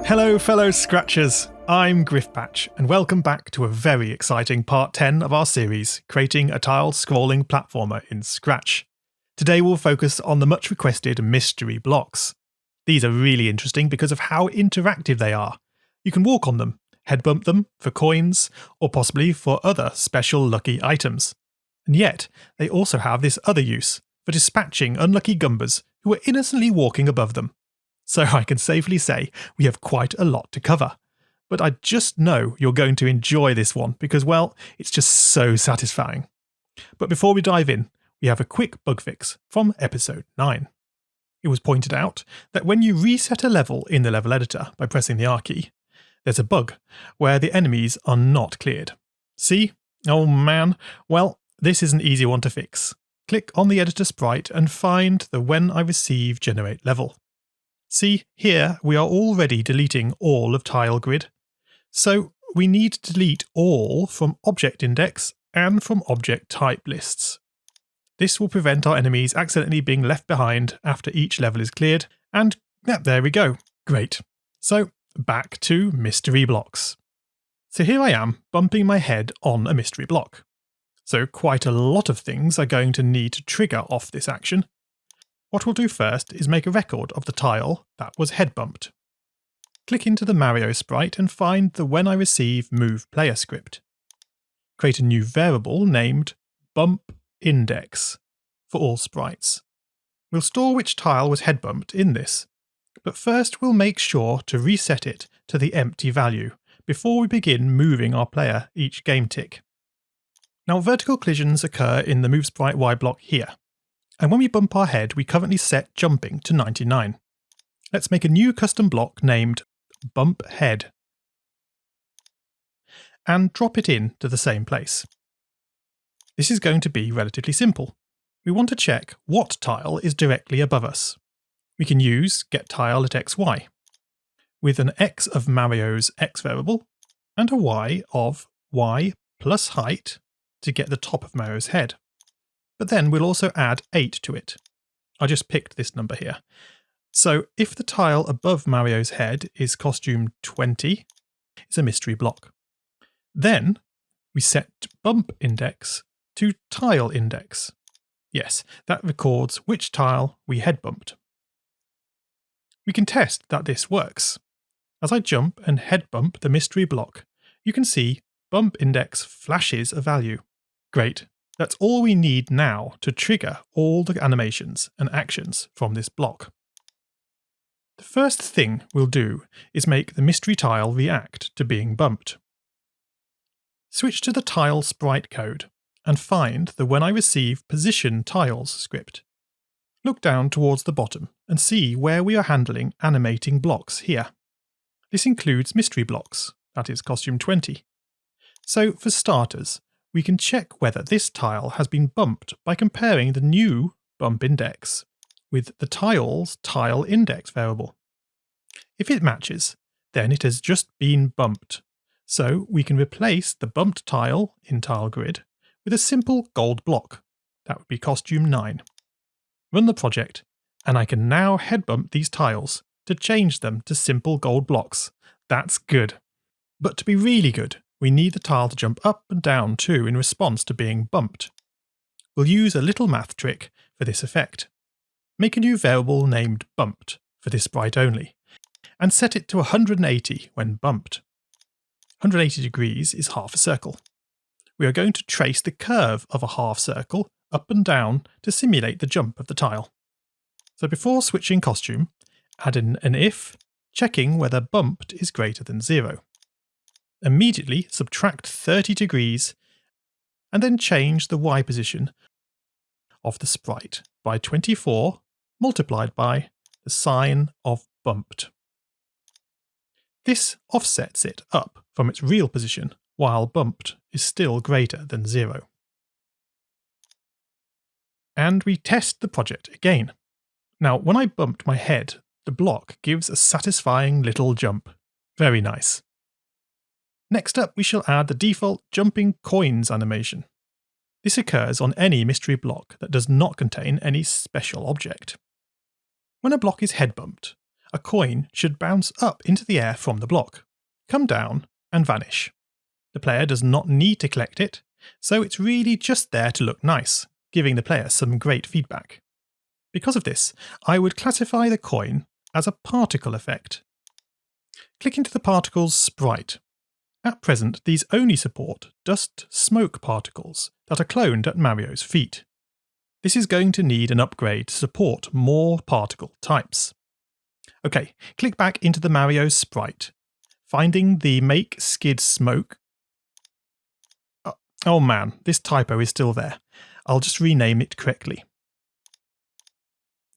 Hello fellow Scratchers, I'm Griffpatch and welcome back to a very exciting part 10 of our series, creating a tile scrolling platformer in Scratch. Today we'll focus on the much requested mystery blocks. These are really interesting because of how interactive they are. You can walk on them, head bump them for coins, or possibly for other special lucky items. And yet, they also have this other use, for dispatching unlucky Goombas who are innocently walking above them. So I can safely say we have quite a lot to cover. But I just know you're going to enjoy this one because, well, it's just so satisfying. But before we dive in, we have a quick bug fix from episode 9. It was pointed out that when you reset a level in the level editor by pressing the R key, there's a bug where the enemies are not cleared. See? Oh man. Well, this is an easy one to fix. Click on the editor sprite and find the When I Receive Generate level. See, here we are already deleting all of tile grid. So we need to delete all from object index and from object type lists. This will prevent our enemies accidentally being left behind after each level is cleared, and there we go. Great. So back to mystery blocks. So here I am bumping my head on a mystery block. So quite a lot of things are going to need to trigger off this action. What we'll do first is make a record of the tile that was head bumped. Click into the Mario sprite and find the When I Receive Move Player script. Create a new variable named Bump Index for all sprites. We'll store which tile was head bumped in this, but first we'll make sure to reset it to the empty value before we begin moving our player each game tick. Now vertical collisions occur in the Move Sprite Y block here. And when we bump our head, we currently set jumping to 99. Let's make a new custom block named Bump Head and drop it in to the same place. This is going to be relatively simple. We want to check what tile is directly above us. We can use getTile at xy with an x of Mario's x variable and a y of y plus height to get the top of Mario's head. But then we'll also add 8 to it. I just picked this number here. So if the tile above Mario's head is costume 20, it's a mystery block. Then we set bump index to tile index. Yes, that records which tile we head bumped. We can test that this works. As I jump and head bump the mystery block, you can see bump index flashes a value. Great. That's all we need now to trigger all the animations and actions from this block. The first thing we'll do is make the mystery tile react to being bumped. Switch to the tile sprite code and find the When I Receive Position Tiles script. Look down towards the bottom and see where we are handling animating blocks here. This includes mystery blocks, that is costume 20. So for starters, we can check whether this tile has been bumped by comparing the new bump index with the tile's tile index variable. If it matches, then it has just been bumped, so we can replace the bumped tile in tile grid with a simple gold block. That would be costume 9. Run the project, and I can now head bump these tiles to change them to simple gold blocks. That's good. But to be really good, we need the tile to jump up and down too in response to being bumped. We'll use a little math trick for this effect. Make a new variable named bumped for this sprite only, and set it to 180 when bumped. 180 degrees is half a circle. We are going to trace the curve of a half circle up and down to simulate the jump of the tile. So before switching costume, add in an if, checking whether bumped is greater than 0. Immediately subtract 30 degrees and then change the Y position of the sprite by 24 multiplied by the sign of bumped. This offsets it up from its real position while bumped is still greater than 0. And we test the project again. Now when I bumped my head, the block gives a satisfying little jump. Very nice. Next up, we shall add the default jumping coins animation. This occurs on any mystery block that does not contain any special object. When a block is head bumped, a coin should bounce up into the air from the block, come down and vanish. The player does not need to collect it, so it's really just there to look nice, giving the player some great feedback. Because of this, I would classify the coin as a particle effect. Click into the particles sprite. At present, these only support dust smoke particles that are cloned at Mario's feet. This is going to need an upgrade to support more particle types. OK, click back into the Mario sprite, finding the Make Skid Smoke. Oh man, this typo is still there. I'll just rename it correctly.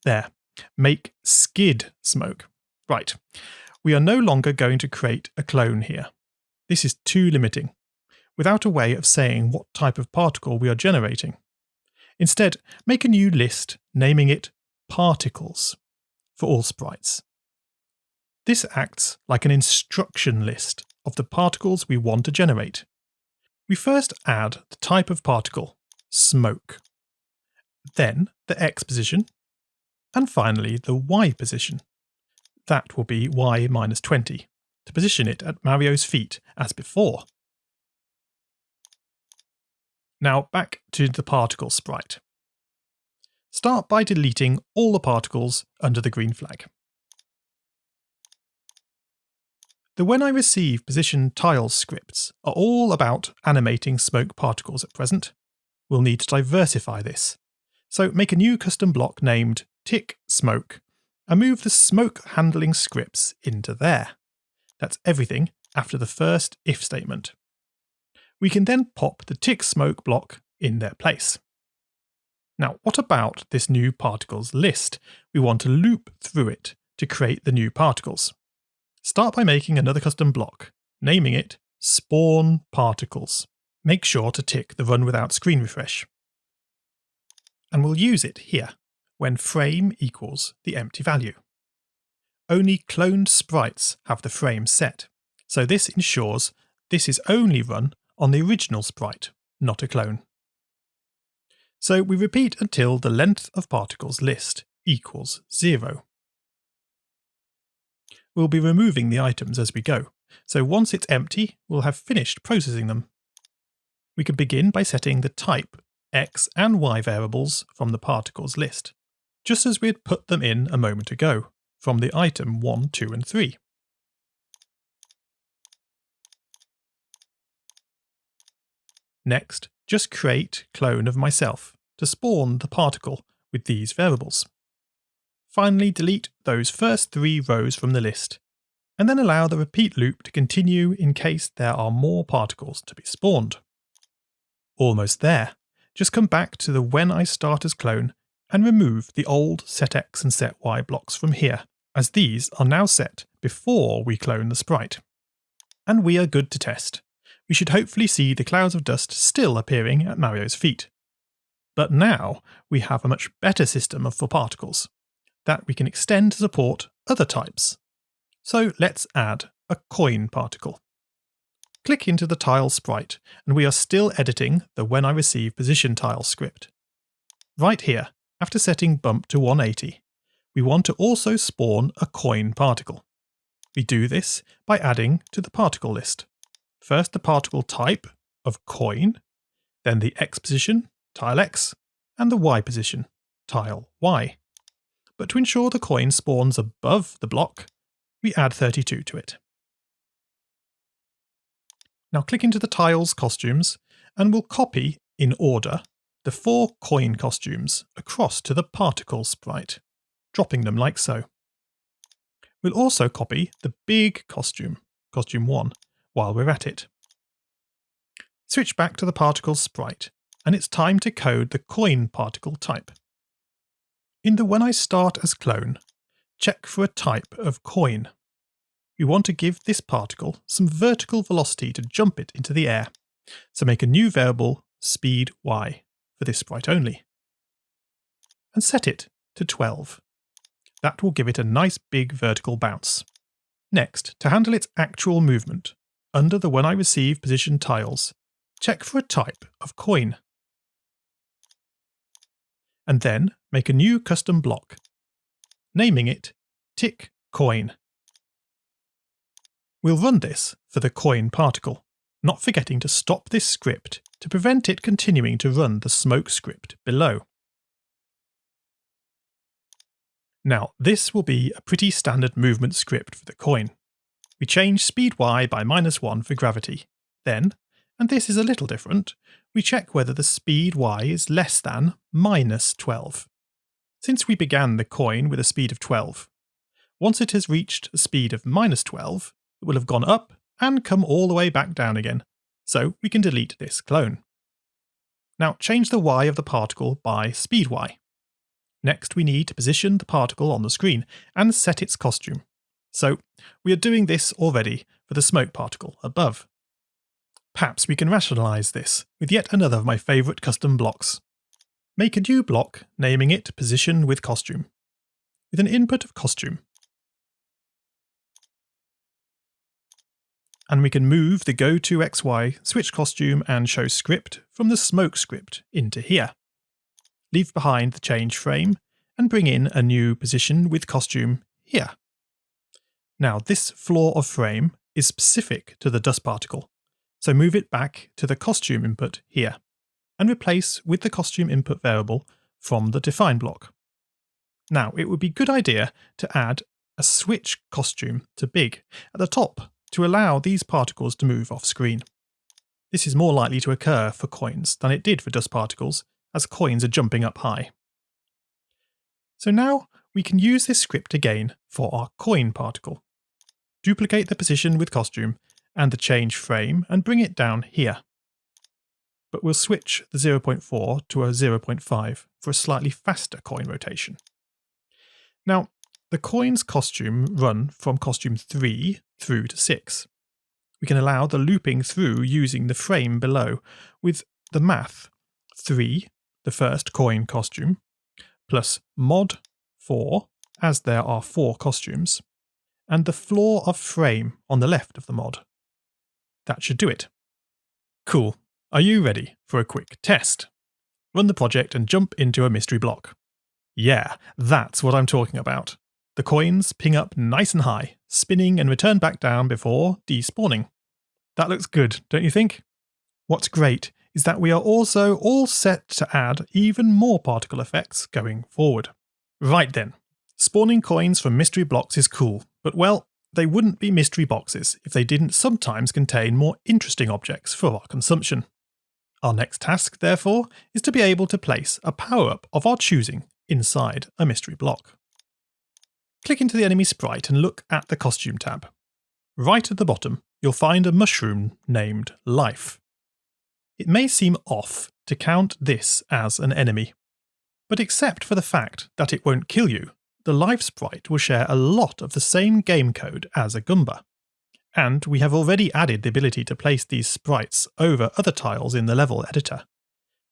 There, Make Skid Smoke. Right, we are no longer going to create a clone here. This is too limiting, without a way of saying what type of particle we are generating. Instead, make a new list, naming it Particles, for all sprites. This acts like an instruction list of the particles we want to generate. We first add the type of particle, smoke, then the X position, and finally the Y position. That will be Y minus 20, to position it at Mario's feet as before. Now back to the particle sprite. Start by deleting all the particles under the green flag. The When I Receive Position Tiles scripts are all about animating smoke particles at present. We'll need to diversify this. So make a new custom block named Tick Smoke and move the smoke handling scripts into there. That's everything after the first if statement. We can then pop the Tick Smoke block in their place. Now, what about this new particles list? We want to loop through it to create the new particles. Start by making another custom block, naming it Spawn Particles. Make sure to tick the Run Without Screen Refresh. And we'll use it here, when frame equals the empty value. Only cloned sprites have the frame set, so this ensures this is only run on the original sprite, not a clone. So we repeat until the length of particles list equals 0. We'll be removing the items as we go, so once it's empty, we'll have finished processing them. We can begin by setting the type X and Y variables from the particles list, just as we had put them in a moment ago, from the item 1, 2 and 3. Next, just create clone of myself to spawn the particle with these variables. Finally, delete those first 3 rows from the list, and then allow the repeat loop to continue in case there are more particles to be spawned. Almost there. Just come back to the When I Start as Clone and remove the old setX and setY blocks from here, as these are now set before we clone the sprite. And we are good to test. We should hopefully see the clouds of dust still appearing at Mario's feet. But now we have a much better system for particles that we can extend to support other types. So let's add a coin particle. Click into the tile sprite, and we are still editing the When I Receive Position Tile script. Right here, after setting bump to 180, we want to also spawn a coin particle. We do this by adding to the particle list. First the particle type of coin, then the X position, tile X, and the Y position, tile Y. But to ensure the coin spawns above the block, we add 32 to it. Now click into the tiles costumes and we'll copy, in order, the 4 coin costumes across to the particle sprite, dropping them like so. We'll also copy the big costume, costume 1, while we're at it. Switch back to the particle sprite, and it's time to code the coin particle type. In the When I Start as Clone, check for a type of coin. We want to give this particle some vertical velocity to jump it into the air, so make a new variable speed y for this sprite only, and set it to 12. That will give it a nice big vertical bounce. Next, to handle its actual movement, under the When I Receive Position tiles, check for a type of coin. And then make a new custom block, naming it Tick coin. We'll run this for the coin particle, not forgetting to stop this script to prevent it continuing to run the smoke script below. Now, this will be a pretty standard movement script for the coin. We change speed y by -1 for gravity. Then, and this is a little different, we check whether the speed y is less than -12. Since we began the coin with a speed of 12, once it has reached a speed of -12, it will have gone up and come all the way back down again, so we can delete this clone. Now change the y of the particle by speed y. Next we need to position the particle on the screen and set its costume. So we are doing this already for the smoke particle above. Perhaps we can rationalize this with yet another of my favorite custom blocks. Make a new block naming it position with costume, with an input of costume. And we can move the go to XY switch costume and show script from the smoke script into here. Leave behind the change frame and bring in a new position with costume here. Now this floor of frame is specific to the dust particle, so move it back to the costume input here and replace with the costume input variable from the define block. Now it would be a good idea to add a switch costume to big at the top to allow these particles to move off screen. This is more likely to occur for coins than it did for dust particles, as coins are jumping up high. So now we can use this script again for our coin particle. Duplicate the position with costume and the change frame and bring it down here. But we'll switch the 0.4 to a 0.5 for a slightly faster coin rotation. Now, the coin's costume run from costume 3 through to 6. We can allow the looping through using the frame below with the math 3, the first coin costume, plus mod 4, as there are 4 costumes, and the floor of frame on the left of the mod. That should do it. Cool. Are you ready for a quick test? Run the project and jump into a mystery block. Yeah, that's what I'm talking about. The coins ping up nice and high, spinning and return back down before despawning. That looks good, don't you think? What's great is that we are also all set to add even more particle effects going forward. Right then, spawning coins from mystery blocks is cool, but well, they wouldn't be mystery boxes if they didn't sometimes contain more interesting objects for our consumption. Our next task, therefore, is to be able to place a power-up of our choosing inside a mystery block. Click into the enemy sprite and look at the costume tab. Right at the bottom, you'll find a mushroom named Life. It may seem off to count this as an enemy, but except for the fact that it won't kill you, the Life sprite will share a lot of the same game code as a Goomba. And we have already added the ability to place these sprites over other tiles in the level editor.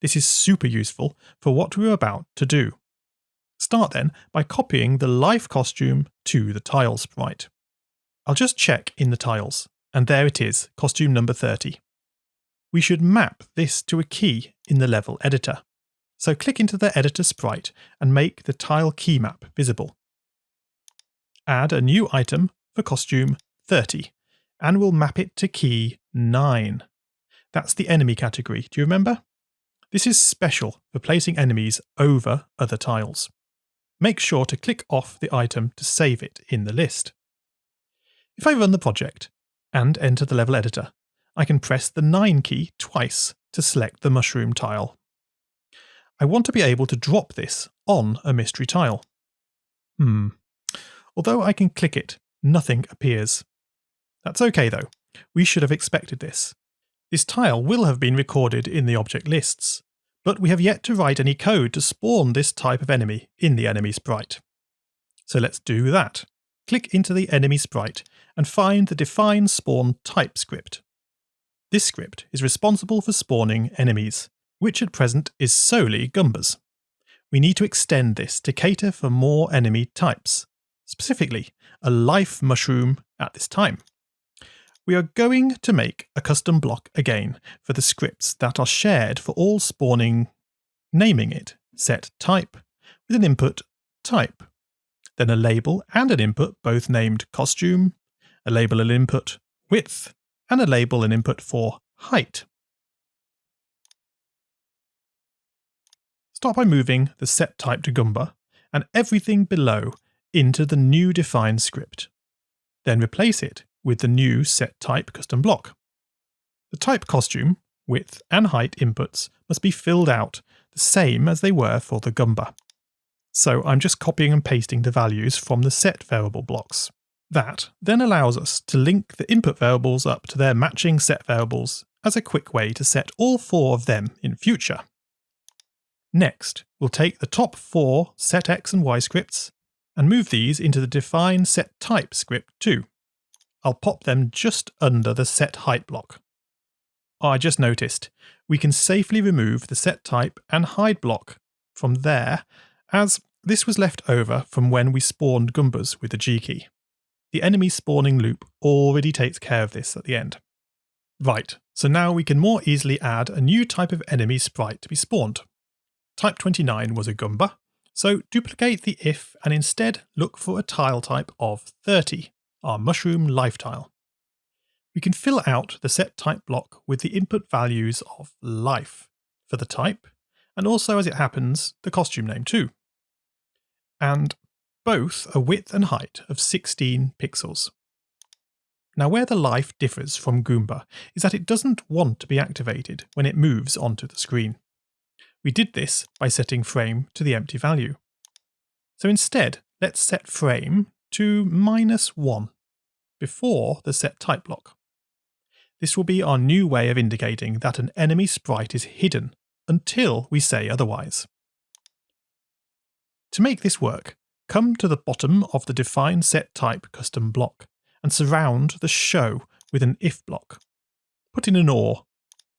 This is super useful for what we're about to do. Start then by copying the Life costume to the tile sprite. I'll just check in the tiles, and there it is, costume number 30. We should map this to a key in the level editor. So click into the editor sprite and make the tile key map visible. Add a new item for costume 30, and we'll map it to key 9. That's the enemy category, do you remember? This is special for placing enemies over other tiles. Make sure to click off the item to save it in the list. If I run the project and enter the level editor, I can press the 9 key twice to select the mushroom tile. I want to be able to drop this on a mystery tile. Although I can click it, nothing appears. That's okay though, we should have expected this. This tile will have been recorded in the object lists, but we have yet to write any code to spawn this type of enemy in the enemy sprite. So let's do that. Click into the enemy sprite and find the define spawn type script. This script is responsible for spawning enemies, which at present is solely Goombas. We need to extend this to cater for more enemy types, specifically a life mushroom at this time. We are going to make a custom block again for the scripts that are shared for all spawning, naming it set type with an input type. then a label and an input both named costume, a label and input width, and a label and input for height. Start by moving the set type to Goomba and everything below into the new defined script. Then replace it with the new set type custom block. The type costume, width, and height inputs must be filled out the same as they were for the Goomba. So I'm just copying and pasting the values from the set variable blocks. That then allows us to link the input variables up to their matching set variables as a quick way to set all 4 of them in future. Next, we'll take the top 4 set X and Y scripts and move these into the define set type script too. I'll pop them just under the set height block. I just noticed we can safely remove the set type and hide block from there, as this was left over from when we spawned Goombas with the G key. The enemy spawning loop already takes care of this at the end. Right, so now we can more easily add a new type of enemy sprite to be spawned. Type 29 was a Goomba, so duplicate the if and instead look for a tile type of 30, our mushroom life tile. We can fill out the set type block with the input values of life for the type, and also, as it happens, the costume name too. And both a width and height of 16 pixels. Now where the life differs from Goomba is that it doesn't want to be activated when it moves onto the screen. We did this by setting frame to the empty value. So instead, let's set frame to -1 before the set type block. This will be our new way of indicating that an enemy sprite is hidden until we say otherwise. To make this work, come to the bottom of the define set type custom block and surround the show with an if block. Put in an OR.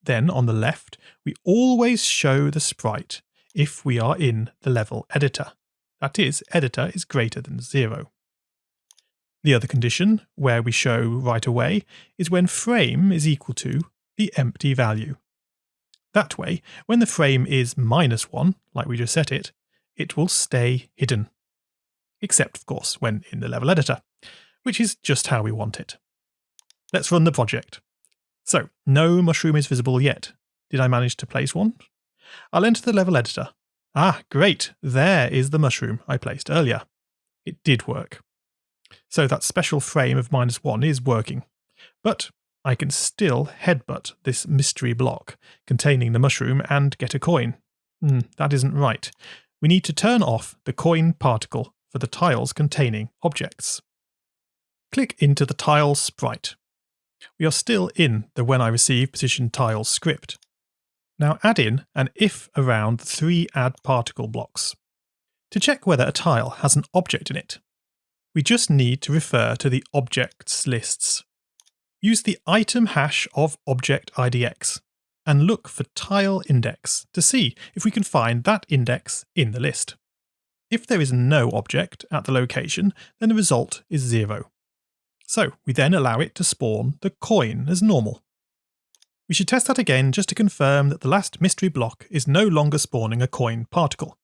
Then on the left, we always show the sprite if we are in the level editor. That is, editor is greater than 0. The other condition, where we show right away, is when frame is equal to the empty value. That way, when the frame is -1, like we just set it, it will stay hidden. Except, of course, when in the level editor, which is just how we want it. Let's run the project. So, no mushroom is visible yet. Did I manage to place one? I'll enter the level editor. Ah, great! There is the mushroom I placed earlier. It did work. So that special frame of -1 is working. But I can still headbutt this mystery block containing the mushroom and get a coin. That isn't right. We need to turn off the coin particle for the tiles containing objects. Click into the tile sprite. We are still in the when I receive position tiles script. Now add in an if around the 3 add particle blocks. To check whether a tile has an object in it, we just need to refer to the objects lists. Use the item hash of object IDX and look for tile index to see if we can find that index in the list. If there is no object at the location, then the result is 0. So we then allow it to spawn the coin as normal. We should test that again just to confirm that the last mystery block is no longer spawning a coin particle.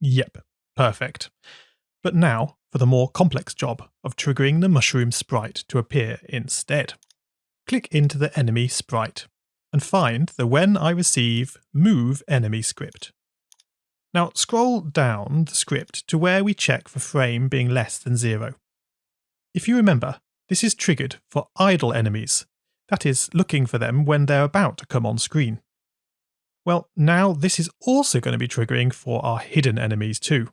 Yep, perfect. But now for the more complex job of triggering the mushroom sprite to appear instead. Click into the enemy sprite and find the when I receive move enemy script. Now scroll down the script to where we check for frame being less than 0. If you remember, this is triggered for idle enemies, that is, looking for them when they're about to come on screen. Well, now this is also going to be triggering for our hidden enemies too.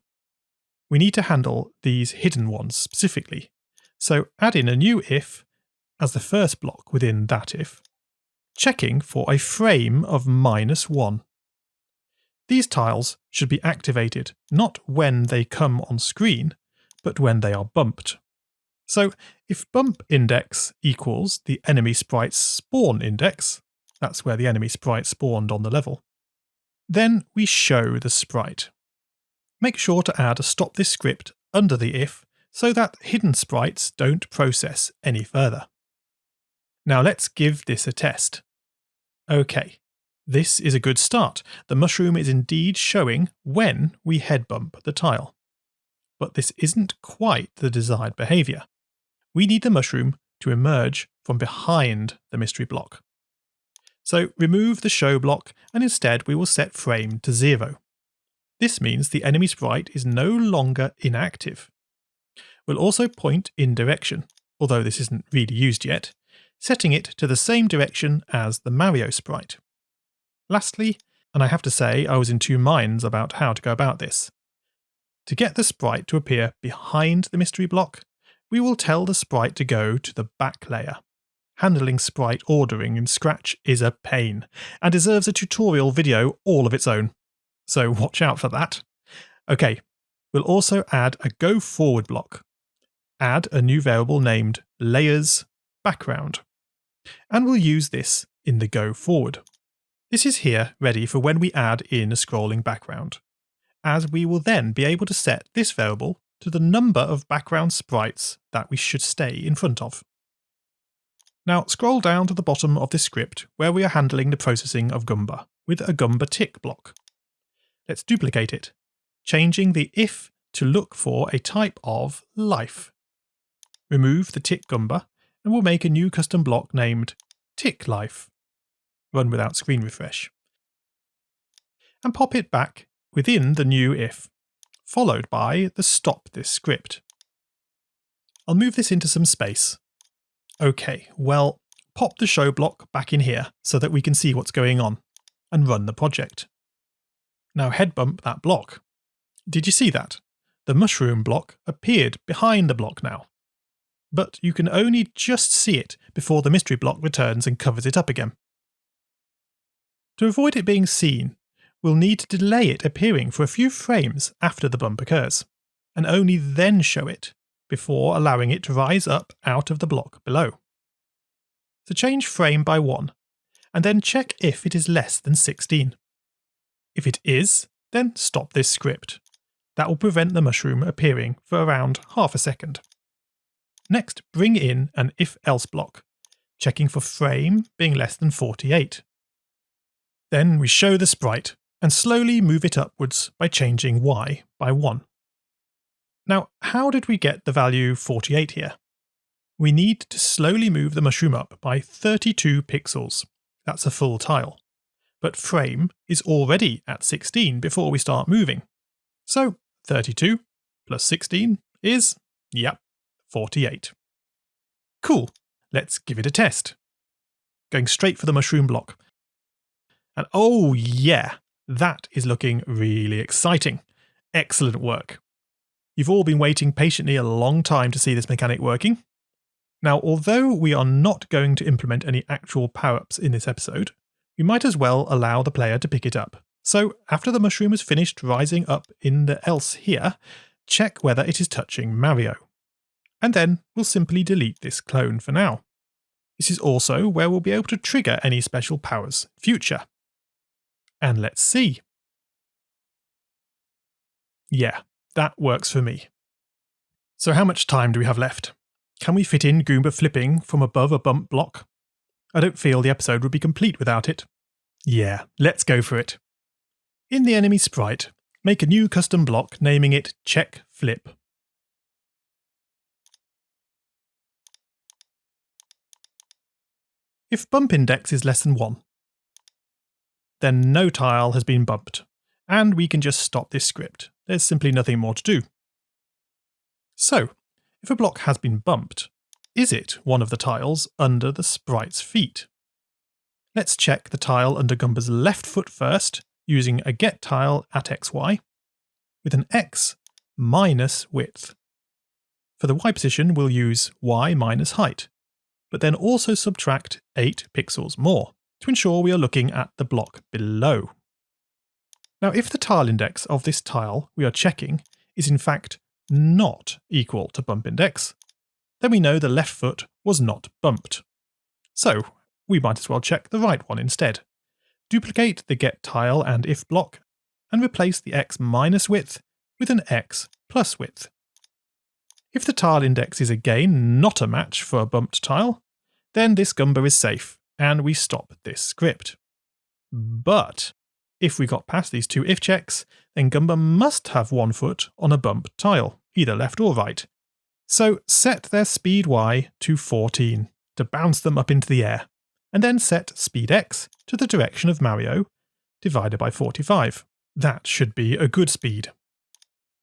We need to handle these hidden ones specifically, so add in a new if as the first block within that if, checking for a frame of -1. These tiles should be activated not when they come on screen, but when they are bumped. So if bump index equals the enemy sprite's spawn index, that's where the enemy sprite spawned on the level, then we show the sprite. Make sure to add a stop this script under the if so that hidden sprites don't process any further. Now let's give this a test. Okay, this is a good start. The mushroom is indeed showing when we head bump the tile. but this isn't quite the desired behaviour. We need the mushroom to emerge from behind the mystery block. So remove the show block and instead we will set frame to 0. This means the enemy sprite is no longer inactive. We'll also point in direction, although this isn't really used yet, setting it to the same direction as the Mario sprite. Lastly, and I have to say I was in two minds about how to go about this. To get the sprite to appear behind the mystery block, we will tell the sprite to go to the back layer. Handling sprite ordering in Scratch is a pain, and deserves a tutorial video all of its own. So watch out for that. Okay, we'll also add a go forward block. Add a new variable named layers background. And we'll use this in the go forward. This is here ready for when we add in a scrolling background, as we will then be able to set this variable to the number of background sprites that we should stay in front of. Now scroll down to the bottom of this script where we are handling the processing of Goomba with a Goomba tick block. Let's duplicate it, changing the if to look for a type of life. Remove the tick Goomba and we'll make a new custom block named tick life. Run without screen refresh. And pop it back within the new if, followed by the stop this script. I'll move this into some space. Okay, well, pop the show block back in here so that we can see what's going on, and run the project. Now head bump that block. Did you see that? The mushroom block appeared behind the block now. But you can only just see it before the mystery block returns and covers it up again. To avoid it being seen, we'll need to delay it appearing for a few frames after the bump occurs, and only then show it, before allowing it to rise up out of the block below. So change frame by 1, and then check if it is less than 16. If it is, then stop this script. That will prevent the mushroom appearing for around half a second. Next, bring in an if-else block, checking for frame being less than 48. Then we show the sprite and slowly move it upwards by changing y by 1. Now, how did we get the value 48 here? We need to slowly move the mushroom up by 32 pixels. That's a full tile. But frame is already at 16 before we start moving. So 32 plus 16 is, yep, 48. Cool, let's give it a test. Going straight for the mushroom block. And oh yeah, that is looking really exciting. Excellent work. You've all been waiting patiently a long time to see this mechanic working. Now, although we are not going to implement any actual power-ups in this episode, we might as well allow the player to pick it up. So after the mushroom is finished rising up in the else here, check whether it is touching Mario. And then we'll simply delete this clone for now. This is also where we'll be able to trigger any special powers in future. And let's see. Yeah, that works for me. So how much time do we have left? Can we fit in Goomba Flipping from above a bump block? I don't feel the episode would be complete without it. Yeah, let's go for it. In the enemy sprite, make a new custom block naming it Check Flip. If bump index is less than 1, then no tile has been bumped, and we can just stop this script. There's simply nothing more to do. So, if a block has been bumped, is it one of the tiles under the sprite's feet? Let's check the tile under Goomba's left foot first, using a get tile at xy, with an x minus width. For the y position, we'll use y minus height, but then also subtract 8 pixels more, to ensure we are looking at the block below. Now, if the tile index of this tile we are checking is in fact not equal to bump index, then we know the left foot was not bumped. So we might as well check the right one instead. Duplicate the get tile and if block and replace the x minus width with an x plus width. If the tile index is again not a match for a bumped tile, then this Goomba is safe and we stop this script. But if we got past these two if checks, then Goomba must have one foot on a bumped tile, either left or right. So set their speed y to 14 to bounce them up into the air, and then set speed x to the direction of Mario, divided by 45. That should be a good speed.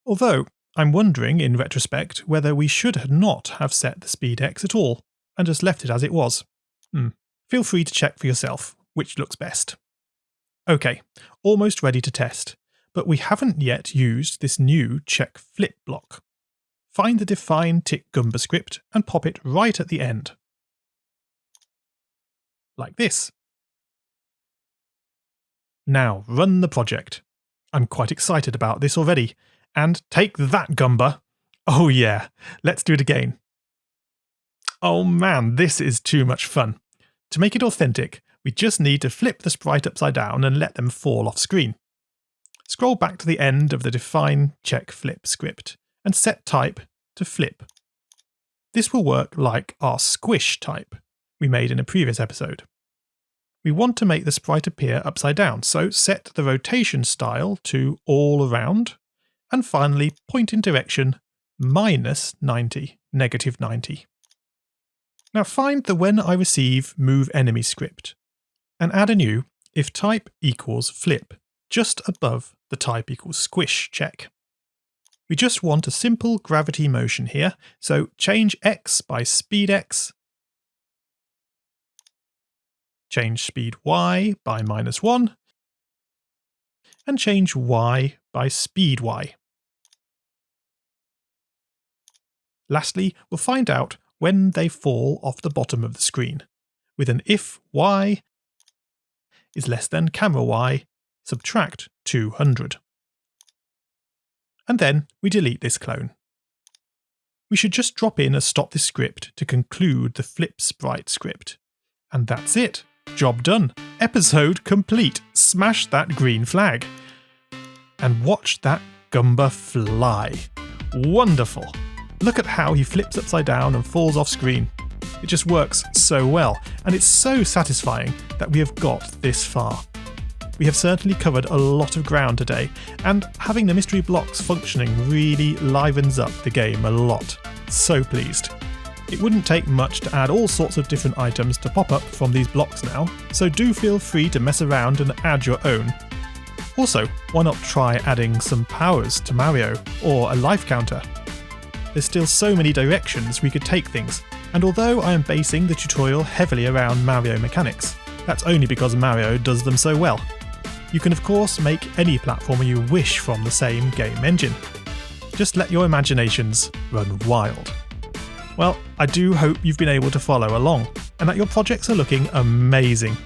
Although, I'm wondering in retrospect whether we should not have set the speed x at all, and just left it as it was. Feel free to check for yourself which looks best. Okay, almost ready to test, but we haven't yet used this new check flip block. Find the define tick Goomba script and pop it right at the end. Like this. Now run the project. I'm quite excited about this already. And take that, Goomba! Oh yeah, let's do it again. Oh man, this is too much fun. To make it authentic, we just need to flip the sprite upside down and let them fall off screen. Scroll back to the end of the define check flip script and set type to flip. This will work like our squish type we made in a previous episode. We want to make the sprite appear upside down, so set the rotation style to all around, and finally point in direction -90, -90. Now find the when I receive move enemy script, and add a new if type equals flip, just above the type equals squish check. We just want a simple gravity motion here, so change x by speed x, change speed y by -1, and change y by speed y. Lastly, we'll find out when they fall off the bottom of the screen, with an if y is less than camera y, subtract 200. And then we delete this clone. We should just drop in a stop this script to conclude the flip sprite script. And that's it. Job done. Episode complete. Smash that green flag. And watch that Goomba fly. Wonderful. Look at how he flips upside down and falls off screen. It just works so well, and it's so satisfying that we have got this far. We have certainly covered a lot of ground today, and having the mystery blocks functioning really livens up the game a lot. So pleased. It wouldn't take much to add all sorts of different items to pop up from these blocks now, so do feel free to mess around and add your own. Also, why not try adding some powers to Mario, or a life counter? There's still so many directions we could take things, and although I am basing the tutorial heavily around Mario mechanics, that's only because Mario does them so well. You can of course make any platformer you wish from the same game engine. Just let your imaginations run wild. Well, I do hope you've been able to follow along, and that your projects are looking amazing.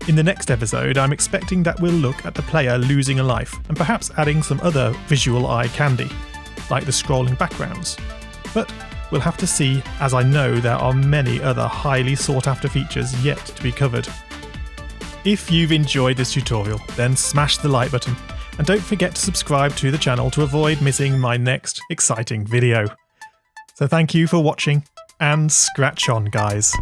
In the next episode, I'm expecting that we'll look at the player losing a life, and perhaps adding some other visual eye candy, like the scrolling backgrounds. But we'll have to see, as I know there are many other highly sought after features yet to be covered. If you've enjoyed this tutorial, then smash the like button, and don't forget to subscribe to the channel to avoid missing my next exciting video. So thank you for watching, and scratch on guys.